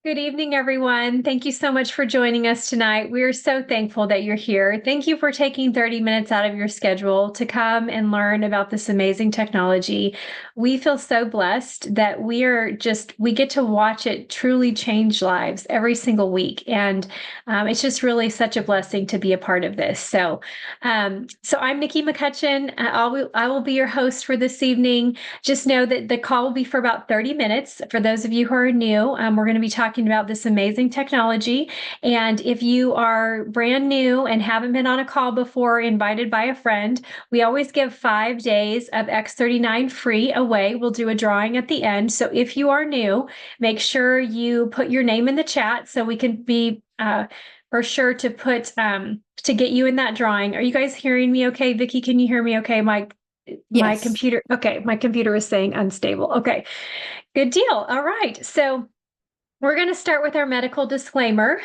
Good evening, everyone. Thank you so much for joining us tonight. We are so thankful that you're here. Thank you for taking 30 minutes out of your schedule to come and learn about this amazing technology. We feel so blessed that we get to watch it truly change lives every single week. And it's just really such a blessing to be a part of this. So I'm Nikki McCutchen. I will be your host for this evening. Just know that the call will be for about 30 minutes. For those of you who are new, we're going to be talking about this amazing technology. And if you are brand new and haven't been on a call before, invited by a friend, we always give 5 days of X39 free away. We'll do a drawing at the end. So if you are new, make sure you put your name in the chat so we can be for sure to put to get you in that drawing. Are you guys hearing me okay? Vicki, can you hear me okay? My Yes. computer, okay, my computer is saying unstable. Okay, good deal. All right. So we're going to start with our medical disclaimer.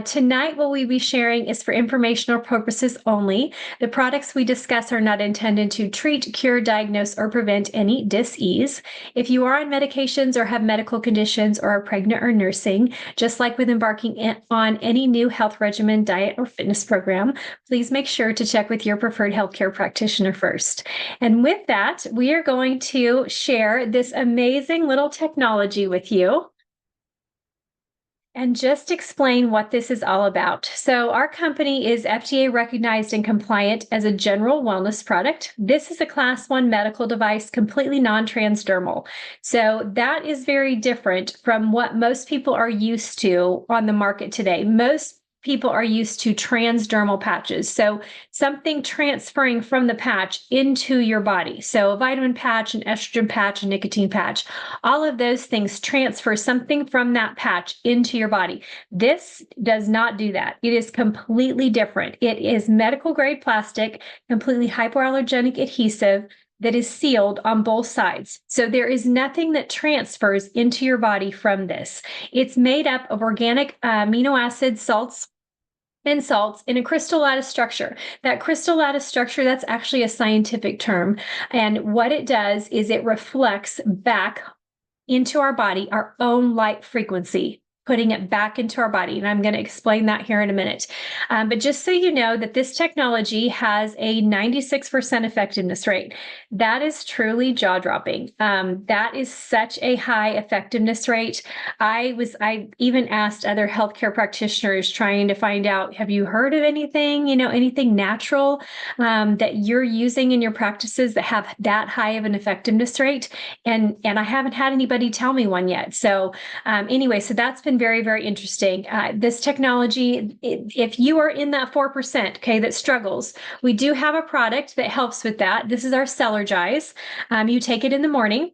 Tonight, what we be sharing is for informational purposes only. The products we discuss are not intended to treat, cure, diagnose, or prevent any dis-ease. If you are on medications or have medical conditions or are pregnant or nursing, just like with embarking on any new health regimen, diet, or fitness program, please make sure to check with your preferred healthcare practitioner first. And with that, we are going to share this amazing little technology with you and just explain what this is all about. So, our company is FDA recognized and compliant as a general wellness product. This is a class 1 medical device, completely non transdermal. So, that is very different from what most people are used to on the market today. Most people are used to transdermal patches. So, something transferring from the patch into your body. So, a vitamin patch, an estrogen patch, a nicotine patch, all of those things transfer something from that patch into your body. This does not do that. It is completely different. It is medical grade plastic, completely hypoallergenic adhesive that is sealed on both sides. So there is nothing that transfers into your body from this. It's made up of organic amino acids, salts, and salts in a crystal lattice structure. That crystal lattice structure, that's actually a scientific term. And what it does is it reflects back into our body our own light frequency, putting it back into our body. And I'm going to explain that here in a minute. But just so you know that this technology has a 96% effectiveness rate. That is truly jaw-dropping. That is such a high effectiveness rate. I even asked other healthcare practitioners trying to find out, have you heard of anything, anything natural that you're using in your practices that have that high of an effectiveness rate? And I haven't had anybody tell me one yet. So anyway, so that's been very, very interesting. This technology, if you are in that 4%, okay, that struggles, we do have a product that helps with that. This is our Celergize. You take it in the morning.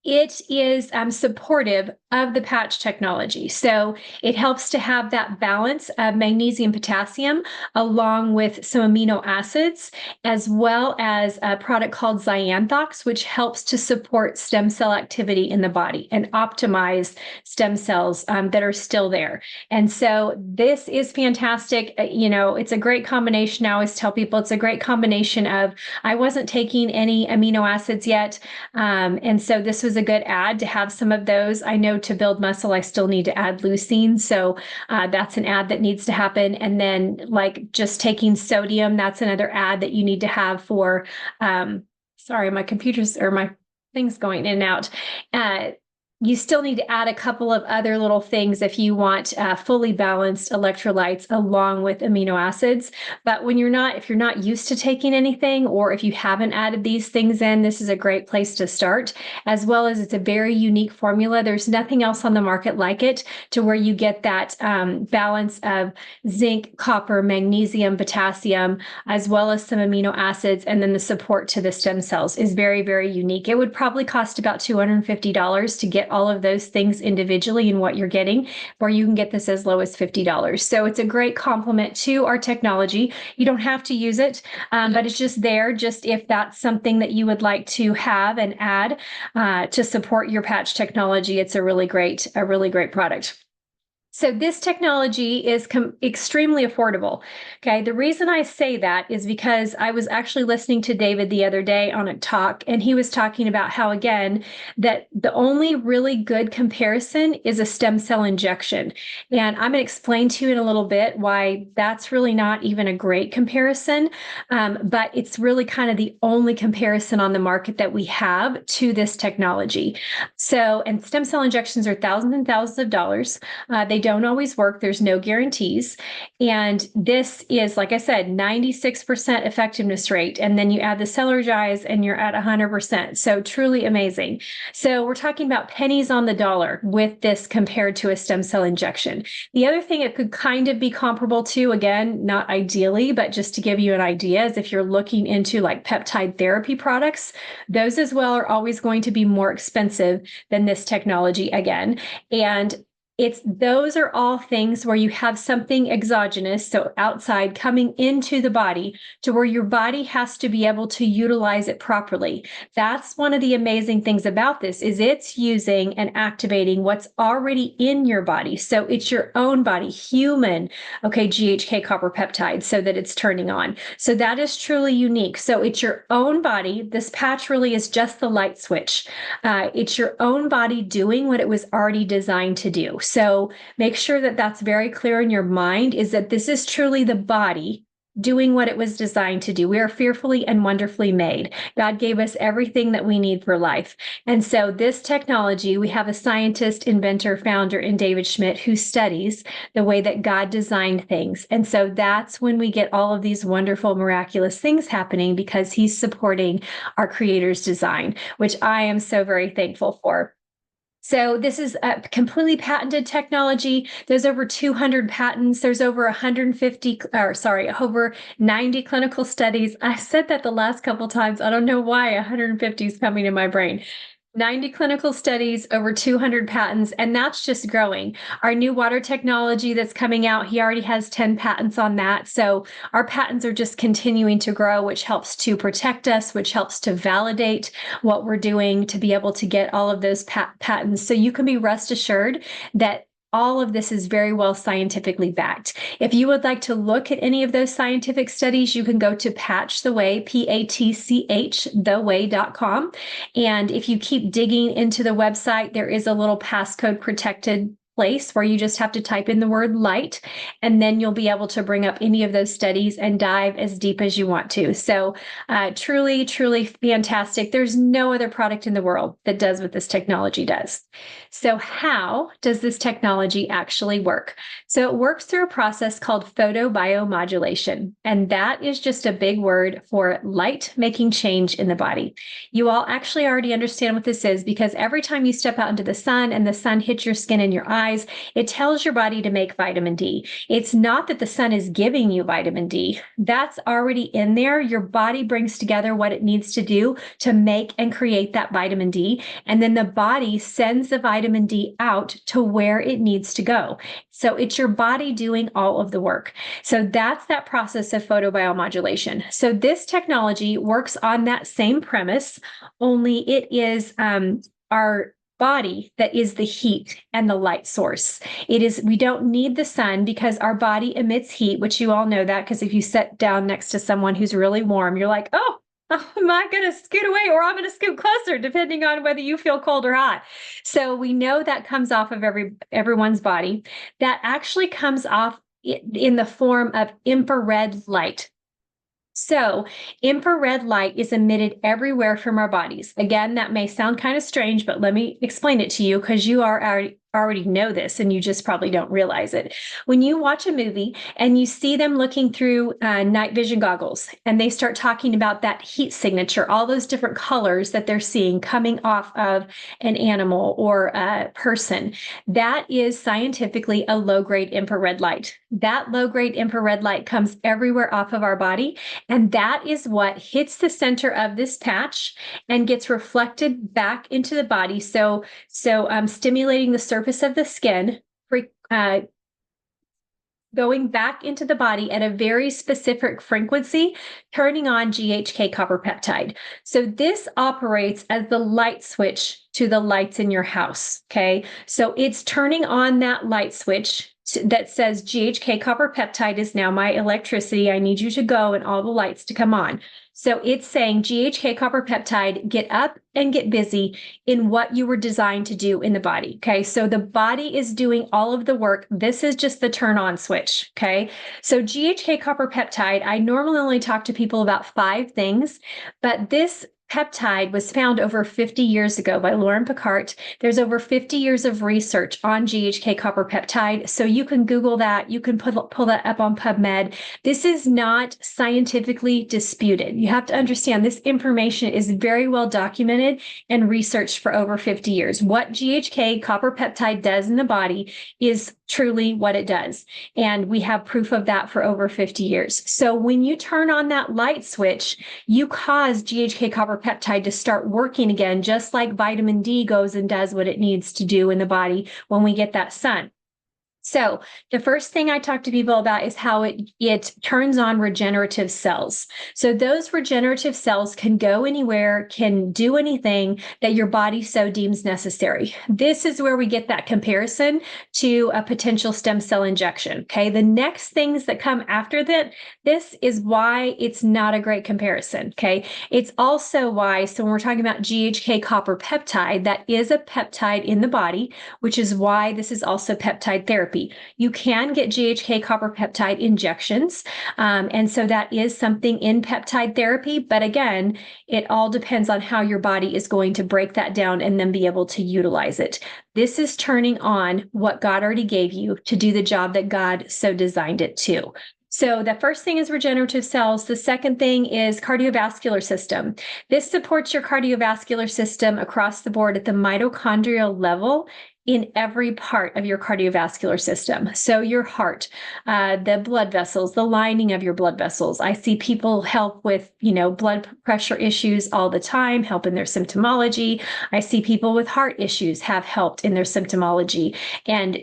It is supportive of the patch technology. So it helps to have that balance of magnesium, potassium, along with some amino acids, as well as a product called Xanthox, which helps to support stem cell activity in the body and optimize stem cells that are still there. And so this is fantastic. It's a great combination. I always tell people it's a great combination of, I wasn't taking any amino acids yet. And so this was a good add to have some of those. I know to build muscle, I still need to add leucine. So that's an add that needs to happen. And then like just taking sodium, that's another add that you need to have for, sorry, my computer's or my thing's going in and out. You still need to add a couple of other little things if you want fully balanced electrolytes along with amino acids. But if you're not used to taking anything, or if you haven't added these things in, this is a great place to start, as well as it's a very unique formula. There's nothing else on the market like it to where you get that balance of zinc, copper, magnesium, potassium, as well as some amino acids. And then the support to the stem cells is very, very unique. It would probably cost about $250 to get all of those things individually in what you're getting, or you can get this as low as $50. So it's a great complement to our technology. You don't have to use it, but it's just there, just if that's something that you would like to have and add to support your patch technology. It's a really great product. So this technology is extremely affordable. Okay. The reason I say that is because I was actually listening to David the other day on a talk, and he was talking about how, again, that the only really good comparison is a stem cell injection. And I'm going to explain to you in a little bit why that's really not even a great comparison. But it's really kind of the only comparison on the market that we have to this technology. So, and stem cell injections are thousands and thousands of dollars. They don't always work. There's no guarantees. And this is, like I said, 96% effectiveness rate. And then you add the cellular dyes and you're at 100%. So truly amazing. So we're talking about pennies on the dollar with this compared to a stem cell injection. The other thing it could kind of be comparable to, again, not ideally, but just to give you an idea, is if you're looking into like peptide therapy products, those as well are always going to be more expensive than this technology again. And those are all things where you have something exogenous, so outside, coming into the body to where your body has to be able to utilize it properly. That's one of the amazing things about this, is it's using and activating what's already in your body. So it's your own body, human, okay, GHK copper peptide, so that it's turning on. So that is truly unique. So it's your own body. This patch really is just the light switch. It's your own body doing what it was already designed to do. So make sure that that's very clear in your mind, is that this is truly the body doing what it was designed to do. We are fearfully and wonderfully made. God gave us everything that we need for life. And so this technology, we have a scientist, inventor, founder in David Schmidt who studies the way that God designed things. And so that's when we get all of these wonderful, miraculous things happening, because he's supporting our creator's design, which I am so very thankful for. So this is a completely patented technology. There's over 200 patents. There's over over 90 clinical studies. I said that the last couple times. I don't know why 150 is coming in my brain. 90 clinical studies, over 200 patents, and that's just growing. Our new water technology that's coming out, he already has 10 patents on that. So our patents are just continuing to grow, which helps to protect us, which helps to validate what we're doing to be able to get all of those patents. So you can be rest assured that all of this is very well scientifically backed. If you would like to look at any of those scientific studies, you can go to Patch the Way, PATCH, theway.com. And if you keep digging into the website, there is a little passcode protected place where you just have to type in the word light, and then you'll be able to bring up any of those studies and dive as deep as you want to. So truly, truly fantastic. There's no other product in the world that does what this technology does. So how does this technology actually work? So it works through a process called photobiomodulation, and that is just a big word for light making change in the body. You all actually already understand what this is, because every time you step out into the sun and the sun hits your skin and your eyes, it tells your body to make vitamin D. It's not that the sun is giving you vitamin D. That's already in there. Your body brings together what it needs to do to make and create that vitamin D. And then the body sends the vitamin D out to where it needs to go. So it's your body doing all of the work. So that's that process of photobiomodulation. So this technology works on that same premise, only it is our body that is the heat and the light source. We don't need the sun, because our body emits heat, which you all know that, because if you sit down next to someone who's really warm, you're like, oh, am I going to scoot away, or I'm going to scoot closer, depending on whether you feel cold or hot. So we know that comes off of everyone's body. That actually comes off in the form of infrared light. So infrared light is emitted everywhere from our bodies. Again, that may sound kind of strange, but let me explain it to you, because you already know this and you just probably don't realize it. When you watch a movie and you see them looking through night vision goggles, and they start talking about that heat signature, all those different colors that they're seeing coming off of an animal or a person, that is scientifically a low-grade infrared light. That low-grade infrared light comes everywhere off of our body, and that is what hits the center of this patch and gets reflected back into the body. So stimulating the surface of the skin, going back into the body at a very specific frequency, turning on GHK copper peptide. So this operates as the light switch to the lights in your house. Okay. So it's turning on that light switch that says GHK copper peptide is now my electricity. I need you to go and all the lights to come on. So it's saying GHK copper peptide, get up and get busy in what you were designed to do in the body. Okay. So the body is doing all of the work. This is just the turn on switch. Okay. So GHK copper peptide, I normally only talk to people about 5 things, but this peptide was found over 50 years ago by Lauren Picard. There's over 50 years of research on GHK copper peptide. So you can Google that. You can pull that up on PubMed. This is not scientifically disputed. You have to understand this information is very well documented and researched for over 50 years. What GHK copper peptide does in the body is truly what it does. And we have proof of that for over 50 years. So when you turn on that light switch, you cause GHK copper peptide to start working again, just like vitamin D goes and does what it needs to do in the body when we get that sun. So the first thing I talk to people about is how it turns on regenerative cells. So those regenerative cells can go anywhere, can do anything that your body so deems necessary. This is where we get that comparison to a potential stem cell injection. Okay. The next things that come after that, this is why it's not a great comparison. Okay. It's also why, so when we're talking about GHK copper peptide, that is a peptide in the body, which is why this is also peptide therapy. You can get GHK copper peptide injections. And so that is something in peptide therapy. But again, it all depends on how your body is going to break that down and then be able to utilize it. This is turning on what God already gave you to do the job that God so designed it to. So the first thing is regenerative cells. The second thing is cardiovascular system. This supports your cardiovascular system across the board at the mitochondrial level in every part of your cardiovascular system. So your heart, the blood vessels, the lining of your blood vessels. I see people help with, blood pressure issues all the time, help in their symptomology. I see people with heart issues have helped in their symptomology and,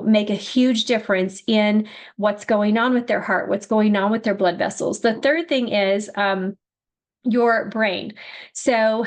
make a huge difference in what's going on with their heart, what's going on with their blood vessels. The third thing is, your brain. So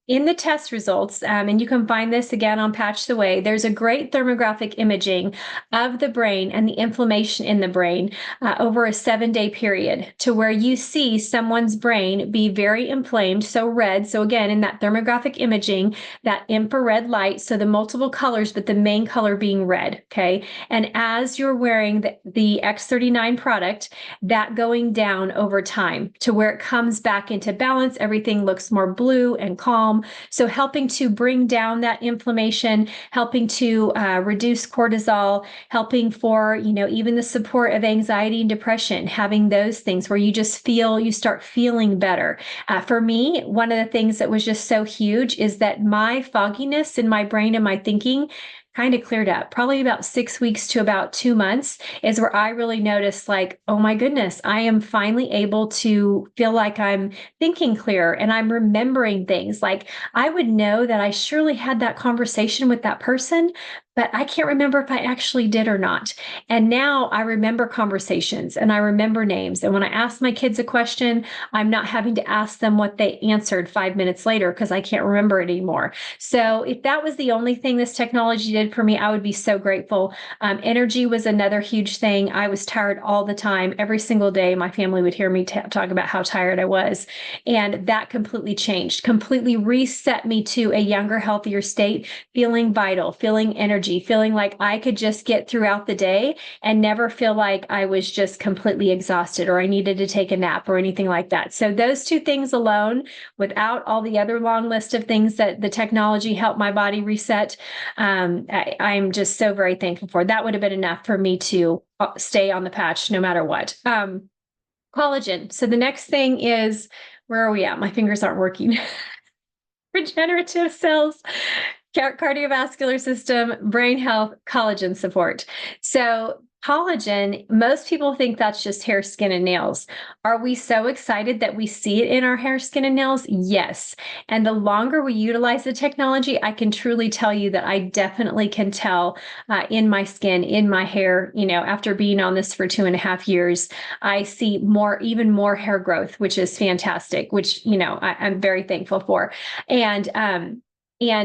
in the test results, and you can find this again on Patch the Way, there's a great thermographic imaging of the brain and the inflammation in the brain over a 7-day period to where you see someone's brain be very inflamed, so red. So again, in that thermographic imaging, that infrared light, so the multiple colors, but the main color being red, okay? And as you're wearing the X39 product, that going down over time to where it comes back into balance, everything looks more blue and calm. So helping to bring down that inflammation, helping to reduce cortisol, helping for, even the support of anxiety and depression, having those things where you start feeling better. For me, one of the things that was just so huge is that my fogginess in my brain and my thinking kind of cleared up. Probably about 6 weeks to about 2 months is where I really noticed, like, oh my goodness, I am finally able to feel like I'm thinking clearer and I'm remembering things. Like, I would know that I surely had that conversation with that person, but I can't remember if I actually did or not. And now I remember conversations and I remember names. And when I ask my kids a question, I'm not having to ask them what they answered 5 minutes later because I can't remember it anymore. So if that was the only thing this technology did for me, I would be so grateful. Energy was another huge thing. I was tired all the time. Every single day, my family would hear me talk about how tired I was. And that completely changed, completely reset me to a younger, healthier state, feeling vital, feeling energy, feeling like I could just get throughout the day and never feel like I was just completely exhausted or I needed to take a nap or anything like that. So those 2 things alone, without all the other long list of things that the technology helped my body reset, I'm just so very thankful for. That would have been enough for me to stay on the patch no matter what. Collagen. So the next thing is, where are we at? My fingers aren't working. Regenerative cells, cardiovascular system, brain health, collagen support. So Collagen, most people think that's just hair, skin, and nails. Are we so excited that we see it in our hair, skin, and nails? Yes. And the longer we utilize the technology, I can truly tell you that I definitely can tell in my skin, in my hair, after being on this for 2.5 years, I see even more hair growth, which is fantastic, which, I'm very thankful for. And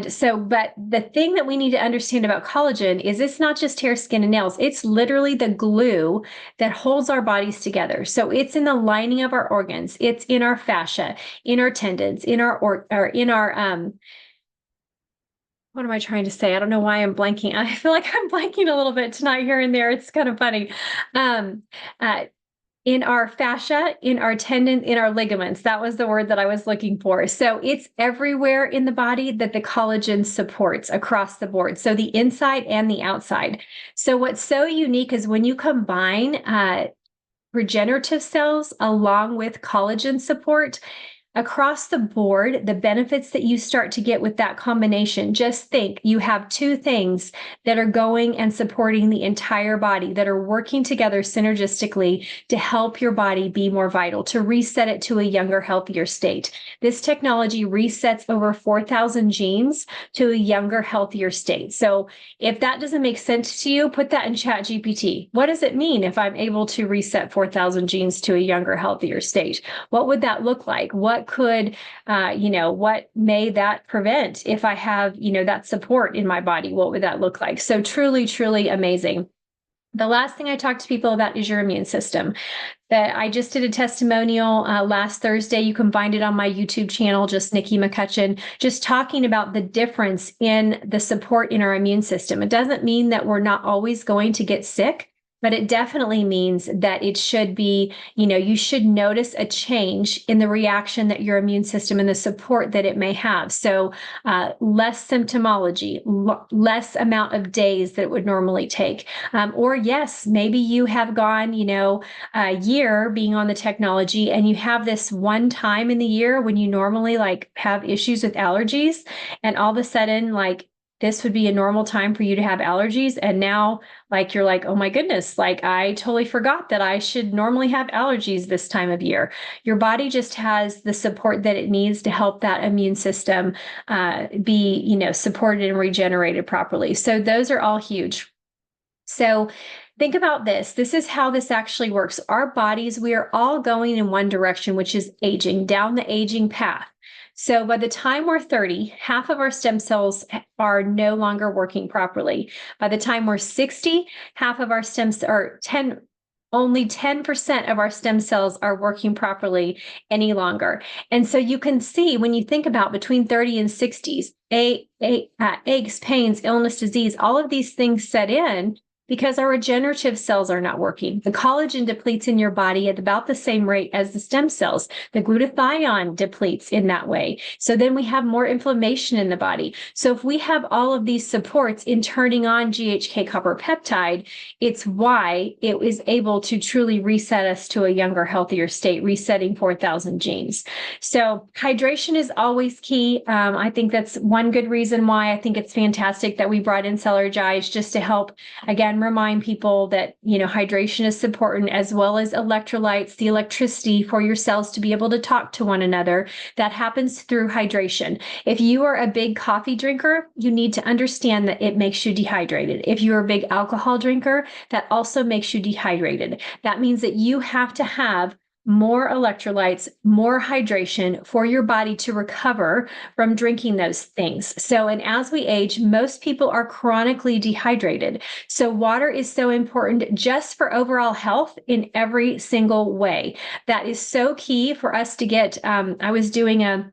so, but the thing that we need to understand about collagen is it's not just hair, skin, and nails. It's literally the glue that holds our bodies together. So it's in the lining of our organs. It's in our fascia, in our tendons, in our, or in our, what am I trying to say? I don't know why I'm blanking. I feel like I'm blanking a little bit tonight here and there. It's kind of funny. Um, uh, in our fascia, in our tendons, in our ligaments. That was the word that I was looking for. So it's everywhere in the body that the collagen supports across the board. So the inside and the outside. So what's so unique is when you combine regenerative cells along with collagen support, across the board, the benefits that you start to get with that combination, just think you have two things that are going and supporting the entire body, that are working together synergistically to help your body be more vital, to reset it to a younger, healthier state. This technology resets over 4,000 genes to a younger, healthier state. So if that doesn't make sense to you, put that in Chat GPT. What does it mean if I'm able to reset 4,000 genes to a younger, healthier state? What would that look like? What could, what may that prevent if I have, that support in my body? What would that look like? So truly, truly amazing. The last thing I talk to people about is your immune system. That I just did a testimonial last Thursday. You can find it on my YouTube channel, just Nikki McCutchen, just talking about the difference in the support in our immune system. It doesn't mean that we're not always going to get sick, but it definitely means that it should be, you should notice a change in the reaction that your immune system and the support that it may have. So less symptomology, less amount of days that it would normally take. Or yes, maybe you have gone, a year being on the technology and you have this one time in the year when you normally have issues with allergies, and all of a sudden this would be a normal time for you to have allergies. And now you're like, oh my goodness, I totally forgot that I should normally have allergies this time of year. Your body just has the support that it needs to help that immune system be, supported and regenerated properly. So those are all huge. So think about this. This is how this actually works. Our bodies, we are all going in one direction, which is aging, down the aging path. So by the time we're 30, half of our stem cells are no longer working properly. By the time we're 60, half of our only 10% of our stem cells are working properly any longer. And so you can see when you think about between 30 and 60s, aches, pains, illness, disease, all of these things set in because our regenerative cells are not working. The collagen depletes in your body at about the same rate as the stem cells. The glutathione depletes in that way. So then we have more inflammation in the body. So if we have all of these supports in turning on GHK copper peptide, it's why it is able to truly reset us to a younger, healthier state, resetting 4,000 genes. So hydration is always key. I think that's one good reason why I think it's fantastic that we brought in Celergize, just to help, again, remind people that, hydration is important, as well as electrolytes, the electricity for your cells to be able to talk to one another. That happens through hydration. If you are a big coffee drinker, you need to understand that it makes you dehydrated. If you're a big alcohol drinker, that also makes you dehydrated. That means that you have to have more electrolytes, more hydration for your body to recover from drinking those things. So, and as we age, most people are chronically dehydrated. So water is so important just for overall health in every single way. That is so key for us to get. I was doing a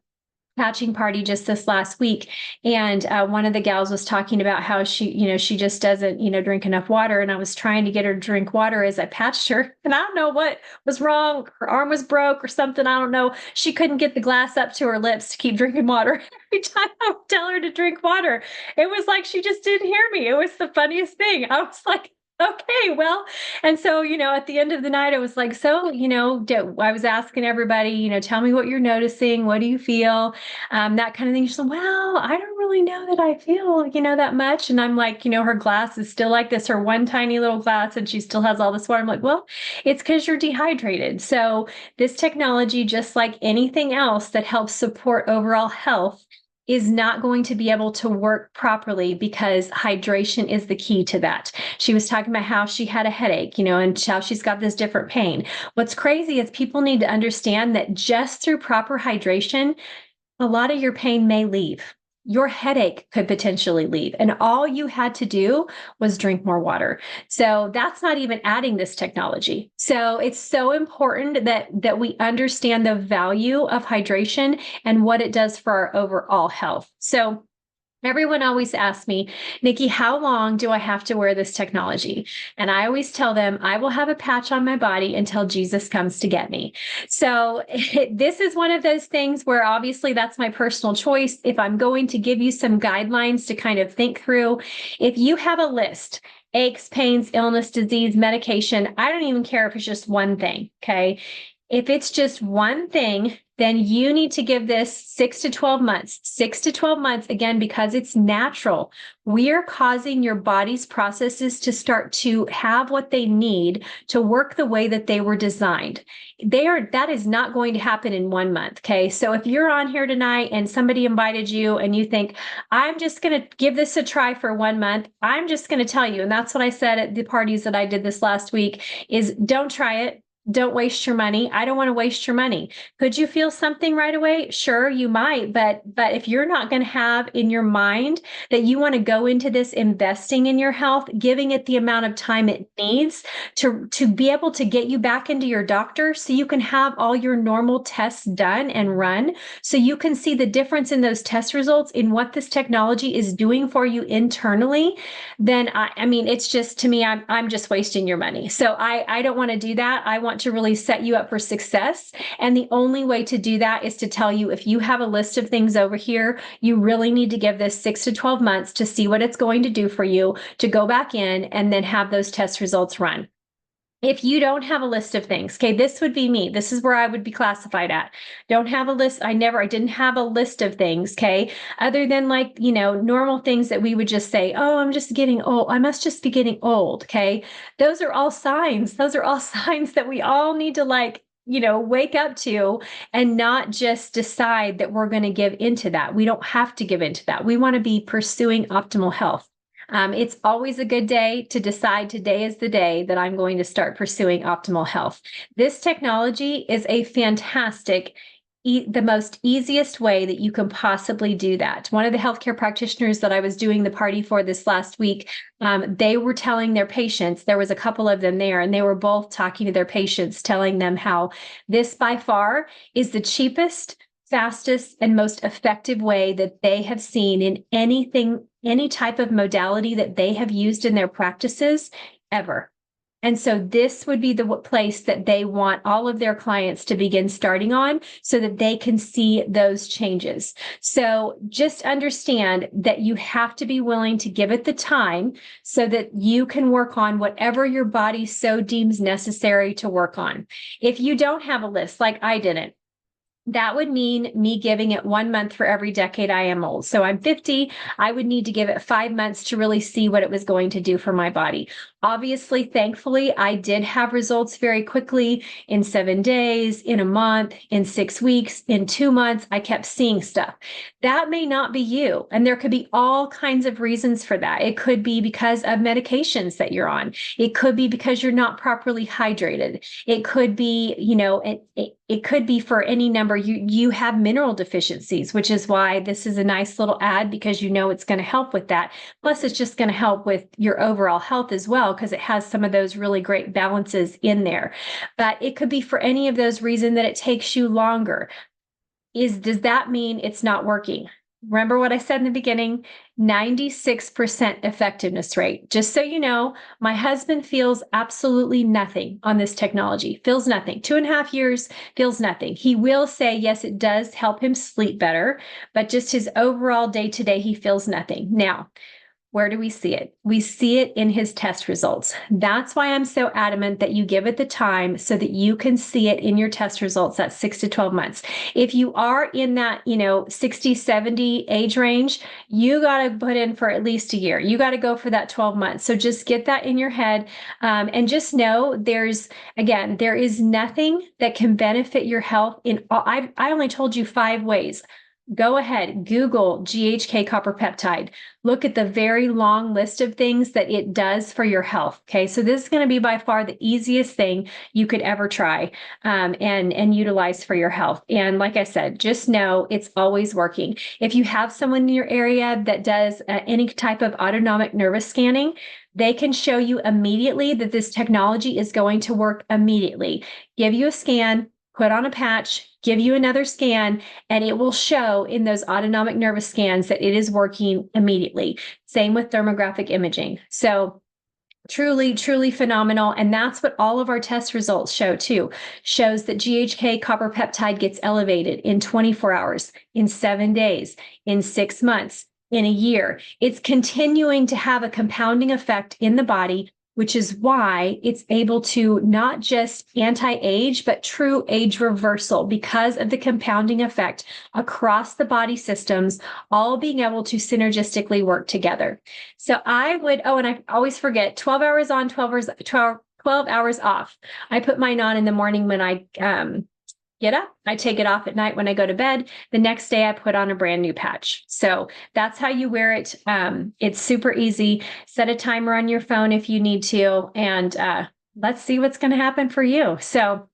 patching party just this last week, and one of the gals was talking about how she just doesn't drink enough water, and I was trying to get her to drink water as I patched her, and I don't know what was wrong. Her arm was broke or something, I don't know. She couldn't get the glass up to her lips to keep drinking water. Every time I would tell her to drink water, it was like she just didn't hear me. It was the funniest thing. I was like, Okay, well, and so, at the end of the night, I was like, so, I was asking everybody, tell me what you're noticing. What do you feel? That kind of thing. She said, well, I don't really know that I feel, that much. And I'm like, her glass is still like this, her one tiny little glass, and she still has all this water. I'm like, well, it's because you're dehydrated. So this technology, just like anything else that helps support overall health, is not going to be able to work properly because hydration is the key to that. She was talking about how she had a headache, and how she's got this different pain. What's crazy is people need to understand that just through proper hydration, a lot of your pain may leave. Your headache could potentially leave. And all you had to do was drink more water. So that's not even adding this technology. So it's so important that we understand the value of hydration and what it does for our overall health. So everyone always asks me, Nikki, how long do I have to wear this technology? And I always tell them, I will have a patch on my body until Jesus comes to get me. So this is one of those things where obviously that's my personal choice. If I'm going to give you some guidelines to kind of think through, if you have a list, aches, pains, illness, disease, medication, I don't even care if it's just one thing, okay? If it's just one thing, then you need to give this 6 to 12 months. 6 to 12 months, again, because it's natural. We are causing your body's processes to start to have what they need to work the way that they were designed. That is not going to happen in 1 month, okay? So if you're on here tonight and somebody invited you and you think, I'm just going to give this a try for 1 month, I'm just going to tell you, and that's what I said at the parties that I did this last week, is don't try it. Don't waste your money. I don't want to waste your money. Could you feel something right away? Sure, you might, but if you're not going to have in your mind that you want to go into this investing in your health, giving it the amount of time it needs to be able to get you back into your doctor so you can have all your normal tests done and run, so you can see the difference in those test results in what this technology is doing for you internally, then I mean, it's just, to me, I'm just wasting your money. So I don't want to do that. I want to really set you up for success. And the only way to do that is to tell you, if you have a list of things over here, you really need to give this 6 to 12 months to see what it's going to do for you, to go back in and then have those test results run. If you don't have a list of things, okay, this would be me. This is where I would be classified at. Don't have a list. I didn't have a list of things, okay, other than like, normal things that we would just say, oh, I'm just getting old. I must just be getting old, okay? Those are all signs. Those are all signs that we all need to wake up to, and not just decide that we're going to give into that. We don't have to give into that. We want to be pursuing optimal health. It's always a good day to decide today is the day that I'm going to start pursuing optimal health. This technology is a fantastic, the most easiest way that you can possibly do that. One of the healthcare practitioners that I was doing the party for this last week, they were telling their patients, there was a couple of them there, and they were both talking to their patients, telling them how this by far is the cheapest, fastest, and most effective way that they have seen in any type of modality that they have used in their practices ever. And so this would be the place that they want all of their clients to begin starting on, so that they can see those changes. So just understand that you have to be willing to give it the time so that you can work on whatever your body so deems necessary to work on. If you don't have a list, like I didn't, that would mean me giving it 1 month for every decade I am old. So I'm 50. I would need to give it 5 months to really see what it was going to do for my body. Obviously, thankfully, I did have results very quickly, in 7 days, in a month, in 6 weeks, in 2 months. I kept seeing stuff. That may not be you. And there could be all kinds of reasons for that. It could be because of medications that you're on. It could be because you're not properly hydrated. It could be, it could be for any number. You have mineral deficiencies, which is why this is a nice little ad, because it's going to help with that. Plus, it's just going to help with your overall health as well, because it has some of those really great balances in there. But it could be for any of those reasons that it takes you longer. Does that mean it's not working? Remember what I said in the beginning, 96% effectiveness rate. Just so you know, my husband feels absolutely nothing on this technology, feels nothing. 2.5 years, feels nothing. He will say, yes, it does help him sleep better, but just his overall day-to-day, he feels nothing. Now, Where do we see it? We see it in his test results. That's why I'm so adamant that you give it the time so that you can see it in your test results at 6 to 12 months. If you are in that, 60, 70 age range, you got to put in for at least a year. You got to go for that 12 months. So just get that in your head, and just know there is nothing that can benefit your health in all. I only told you 5 ways. Go ahead, Google GHK copper peptide. Look at the very long list of things that it does for your health. Okay, so this is going to be by far the easiest thing you could ever try, and utilize for your health. And like I said, just know it's always working. If you have someone in your area that does any type of autonomic nervous scanning, they can show you immediately that this technology is going to work immediately. Give you a scan, put on a patch, give you another scan, and it will show in those autonomic nervous scans that it is working immediately. Same with thermographic imaging. So truly, truly phenomenal. And that's what all of our test results show too. Shows that GHK copper peptide gets elevated in 24 hours, in 7 days, in 6 months, in a year. It's continuing to have a compounding effect in the body, which is why it's able to not just anti-age, but true age reversal because of the compounding effect across the body systems, all being able to synergistically work together. So I would, and I always forget, 12 hours on, 12 hours off. I put mine on in the morning when I get up. I take it off at night when I go to bed. The next day I put on a brand new patch. So that's how you wear it. It's super easy. Set a timer on your phone if you need to, and let's see what's going to happen for you. So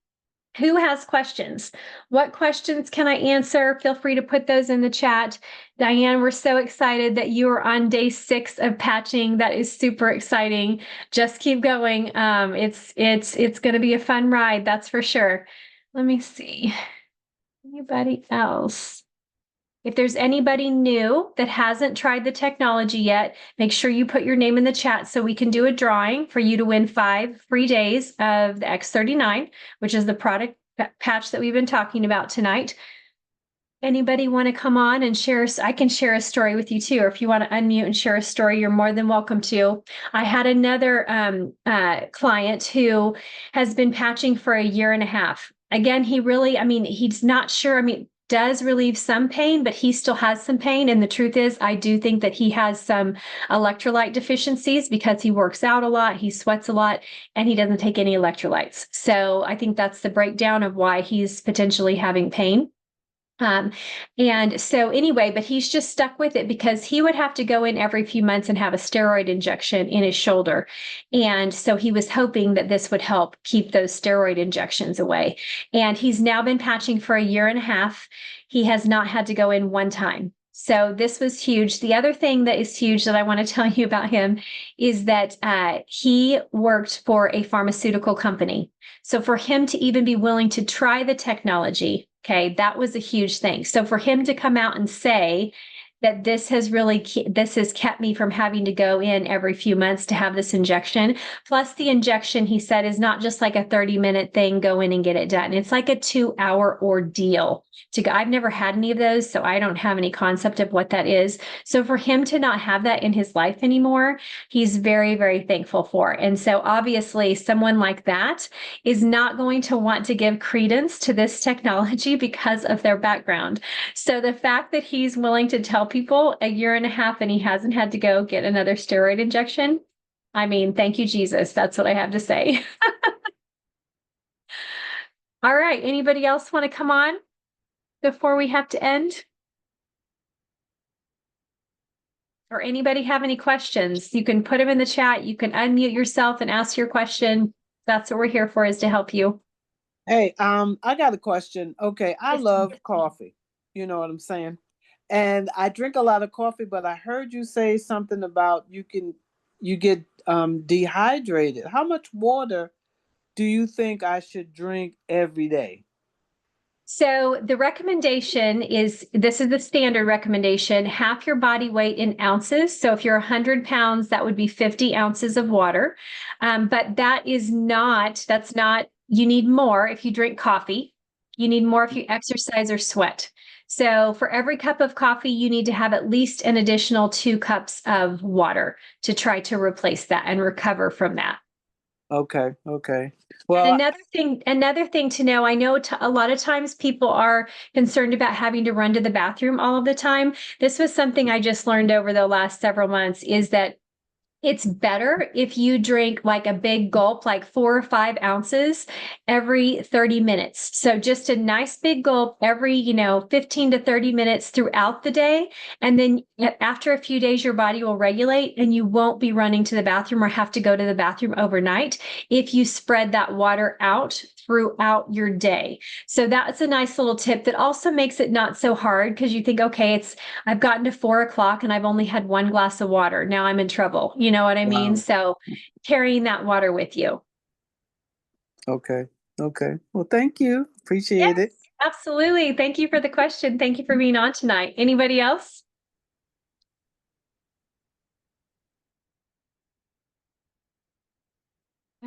who has questions? What questions can I answer? Feel free to put those in the chat. Diane, we're so excited that you are on day 6 of patching. That is super exciting. Just keep going. It's going to be a fun ride. That's for sure. Let me see. Anybody else? If there's anybody new that hasn't tried the technology yet, make sure you put your name in the chat so we can do a drawing for you to win 5 free days of the X39, which is the product patch that we've been talking about tonight. Anybody want to come on and share? I can share a story with you too, or if you want to unmute and share a story, you're more than welcome to. I had another client who has been patching for a year and a half. Again, he's not sure. Does relieve some pain, but he still has some pain. And the truth is, I do think that he has some electrolyte deficiencies because he works out a lot, he sweats a lot, and he doesn't take any electrolytes. So I think that's the breakdown of why he's potentially having pain. And so anyway, but he's just stuck with it because he would have to go in every few months and have a steroid injection in his shoulder. And so he was hoping that this would help keep those steroid injections away. And he's now been patching for a year and a half. He has not had to go in one time. So this was huge. The other thing that is huge that I want to tell you about him is that he worked for a pharmaceutical company. So for him to even be willing to try the technology, okay, that was a huge thing. So for him to come out and say that this has kept me from having to go in every few months to have this injection. Plus the injection, he said, is not just like a 30-minute thing, go in and get it done. It's like a 2-hour ordeal to go. I've never had any of those, so I don't have any concept of what that is. So for him to not have that in his life anymore, he's very, very thankful for. And so obviously someone like that is not going to want to give credence to this technology because of their background. So the fact that he's willing to tell people a year and a half and he hasn't had to go get another steroid injection, thank you, Jesus. That's what I have to say. All right. Anybody else want to come on before we have to end? Or anybody have any questions? You can put them in the chat. You can unmute yourself and ask your question. That's what we're here for, is to help you. Hey, I got a question. Okay, I love coffee. You know what I'm saying? And I drink a lot of coffee, but I heard you say something about you get dehydrated. How much water do you think I should drink every day? So the recommendation is, this is the standard recommendation, half your body weight in ounces. So if you're 100 pounds, that would be 50 ounces of water. But that's not, you need more if you drink coffee. You need more if you exercise or sweat. So for every cup of coffee, you need to have at least an additional 2 cups of water to try to replace that and recover from that. Okay. Okay. And Well, another thing to know, I know a lot of times people are concerned about having to run to the bathroom all of the time. This was something I just learned over the last several months is that it's better if you drink like a big gulp, like 4 or 5 ounces every 30 minutes. So just a nice big gulp every, 15 to 30 minutes throughout the day. And then after a few days, your body will regulate and you won't be running to the bathroom or have to go to the bathroom overnight if you spread that water out throughout your day. So that's a nice little tip that also makes it not so hard because you think, okay, I've gotten to 4 o'clock and I've only had 1 glass of water. Now I'm in trouble. You know what I mean? wow. So carrying that water with you. Okay. Okay. Well, thank you. Appreciate Yes, it. absolutely. Thank you for the question. Thank you for being on tonight. Anybody else?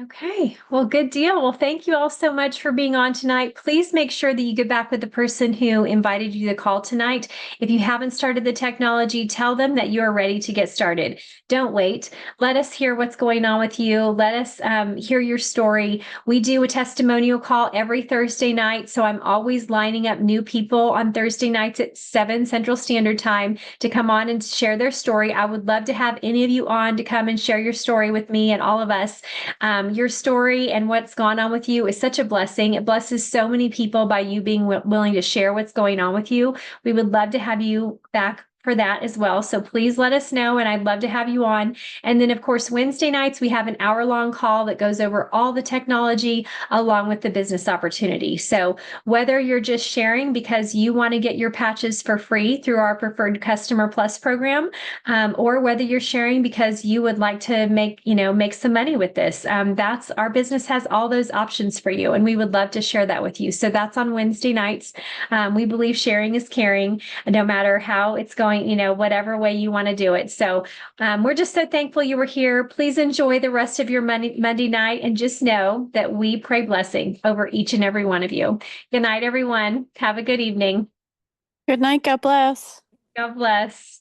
Okay, well, good deal. Well, thank you all so much for being on tonight. Please make sure that you get back with the person who invited you to the call tonight. If you haven't started the technology, tell them that you are ready to get started. Don't wait. Let us hear what's going on with you. Let us hear your story. We do a testimonial call every Thursday night. So I'm always lining up new people on Thursday nights at 7 Central Standard Time to come on and share their story. I would love to have any of you on to come and share your story with me and all of us. Your story and what's gone on with you is such a blessing. It blesses so many people by you being willing to share what's going on with you. We would love to have you back for that as well. So please let us know, and I'd love to have you on. And then, of course, Wednesday nights, we have an hour-long call that goes over all the technology along with the business opportunity. So whether you're just sharing because you want to get your patches for free through our Preferred Customer Plus program, or whether you're sharing because you would like to make some money with this, that's our business has all those options for you, and we would love to share that with you. So that's on Wednesday nights. We believe sharing is caring, no matter how it's going, whatever way you want to do it. So we're just so thankful you were here. Please enjoy the rest of your Monday night, and just know that we pray blessing over each and every one of you. Good night, everyone. Have a good evening. Good night. God bless. God bless.